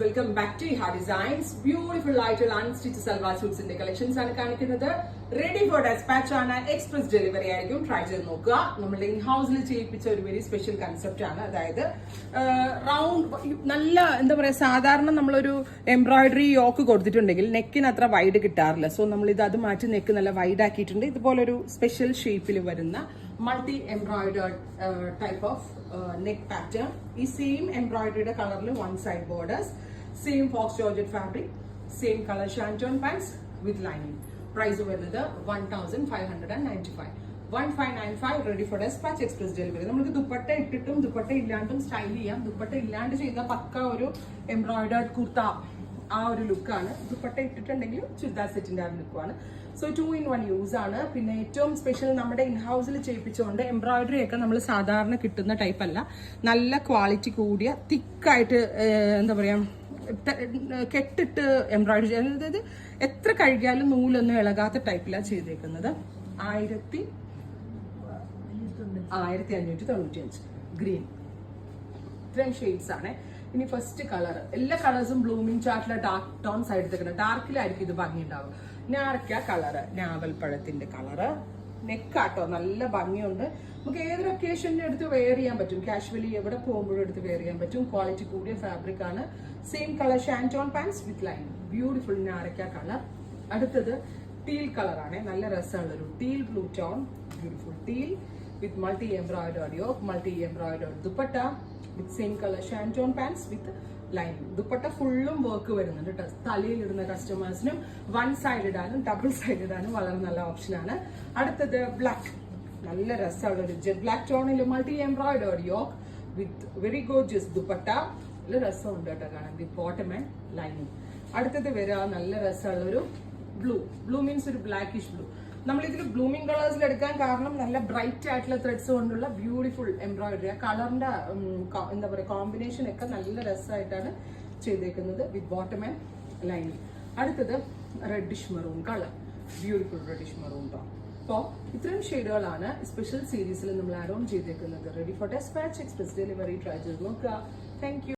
Welcome back to Iha designs. Beautiful ആയിട്ടുള്ള unstitch salwar സ്യൂട്ട്സിന്റെ collections ആണ് കാണിക്കുന്നത്. റെഡി ഫോർ ഡെസ്പാച്ച് ആണ്, എക്സ്പ്രസ് ഡെലിവറി ആയിരിക്കും. ട്രൈ ചെയ്ത് നോക്കുക. നമ്മുടെ ഇൻ ഹൗസിൽ ചെയ്യിപ്പിച്ച ഒരു വെരി സ്പെഷ്യൽ കൺസെപ്റ്റ് ആണ്. അതായത് റൗണ്ട് നല്ല എന്താ പറയാ, സാധാരണ നമ്മളൊരു എംബ്രോയിഡറി യോക്ക് കൊടുത്തിട്ടുണ്ടെങ്കിൽ നെക്കിന് അത്ര വൈഡ് കിട്ടാറില്ല. സോ നമ്മൾ അത് മാറ്റി നെക്ക് നല്ല വൈഡ് ആക്കിയിട്ടുണ്ട്. ഇതുപോലൊരു സ്പെഷ്യൽ ഷേപ്പിൽ വരുന്ന multi embroidered type of neck pattern. ഈ സെയിം എംബ്രോയിഡറിയുടെ കളറിൽ one side borders, same faux georgette fabric, same colour ഷാൻറ്റോൺ pants with lining. Price വരുന്നത് 1595, 1595. Ready for dispatch, express delivery. നമുക്ക് ദുപ്പട്ട ഇട്ടിട്ടും ദുപ്പട്ട ഇല്ലാണ്ടും സ്റ്റൈൽ ചെയ്യാം. ദുപ്പട്ട ഇല്ലാണ്ട് ചെയ്ത പക്ക ഒരു എംബ്രോയിഡേർഡ് കുർത്ത ആ ഒരു ലുക്കാണ്. ദുപ്പട്ട ഇട്ടിട്ടുണ്ടെങ്കിൽ ചുരിദാർ സെറ്റിന്റെ ആ ലുക്കാണ്. സോ 2-in-1 യൂസ് ആണ്. പിന്നെ ഏറ്റവും സ്പെഷ്യൽ നമ്മുടെ ഇൻ ഹൗസിൽ ചെയ്യിപ്പിച്ചുകൊണ്ട് എംബ്രോയിഡറി ഒക്കെ നമ്മൾ സാധാരണ കിട്ടുന്ന ടൈപ്പ് അല്ല, നല്ല ക്വാളിറ്റി കൂടിയ തിക്കായിട്ട് എന്താ പറയാ കെട്ടിട്ട് എംബ്രോയിഡറി, അതായത് എത്ര കഴുകിയാലും നൂലൊന്നും ഇളകാത്ത ടൈപ്പിലാണ് ചെയ്തേക്കുന്നത്. 1595 ഗ്രീൻ. ഇത്രയും ഷെയ്ഡ്സ് ആണ്. ഇനി ഫസ്റ്റ് കളർ, എല്ലാ കളേഴ്സും ബ്ലൂമിംഗ് ചാർട്ടിലെ ഡാർക്ക് ടോൺസ് എടുത്തേക്കണം. ഡാർക്കിലായിരിക്കും ഇത് ഭംഗി ഉണ്ടാവും. ഞാറക്ക കളറ്, ഞാവൽപ്പഴത്തിന്റെ കളറ്. നെക്കാട്ടോ നല്ല ഭംഗിയുണ്ട്. നമുക്ക് ഏതൊരു ഒക്കേഷനും എടുത്ത് വെയർ ചെയ്യാൻ പറ്റും. കാഷ്വലി എവിടെ പോകുമ്പോഴും എടുത്ത് വെയർ ചെയ്യാൻ പറ്റും. ക്വാളിറ്റി കൂടിയ ഫാബ്രിക് ആണ്. Same colour ഷാൻറ്റോൺ pants with line. Beautiful ഞാറക്ക കളർ. അടുത്തത് ടീൽ കളറാണ്. നല്ല രസമുള്ളൊരു teal blue tone. Beautiful teal with multi embroidered yoke, multi embroidered dupatta with same colour ഷാൻറ്റോൺ pants with lining. Dupatta ഫുള്ളും വർക്ക് വരുന്നുണ്ട് കേട്ടോ. തലയിലിടുന്ന കസ്റ്റമേഴ്സിനും വൺ സൈഡ് ഇടാനും ഡബിൾ സൈഡ് ഇടാനും വളരെ നല്ല ഓപ്ഷനാണ്. അടുത്തത് ബ്ലാക്ക്. നല്ല രസമുള്ള ഒരു ജെറ്റ് ബ്ലാക്ക് ടോണിൽ multi embroidered yoke with very gorgeous dupatta. നല്ല രസമുണ്ട് കേട്ടോ കാണാൻ. വിത്ത് ബോട്ടം ആൻഡ് ലൈനിങ്. അടുത്തത് വരിക നല്ല രസമുള്ള ഒരു ബ്ലൂ. ബ്ലൂ മീൻസ് ഒരു ബ്ലാക്കിഷ് ബ്ലൂ. നമ്മൾ ഇതിൽ ബ്ലൂമിംഗ് കളേഴ്സിൽ എടുക്കാൻ കാരണം നല്ല ബ്രൈറ്റ് ആയിട്ടുള്ള ത്രെഡ്സ് കൊണ്ടുള്ള ബ്യൂട്ടിഫുൾ എംബ്രോയിഡറി. ആ കളറിന്റെ എന്താ പറയുക കോമ്പിനേഷൻ ഒക്കെ നല്ല രസമായിട്ടാണ് ചെയ്തേക്കുന്നത് വിത്ത് ബോട്ടം ആൻഡ് ലൈനിങ്. അടുത്തത് reddish maroon colour. Beautiful reddish maroon tone. അപ്പോൾ ഇത്രയും ഷെയ്ഡുകളാണ് സ്പെഷ്യൽ സീരീസിൽ നമ്മൾ ആഡ് ഓൺ ചെയ്തേക്കുന്നത്. Ready for dispatch, express delivery. Try ചെയ്ത് നോക്കുക. Thank U.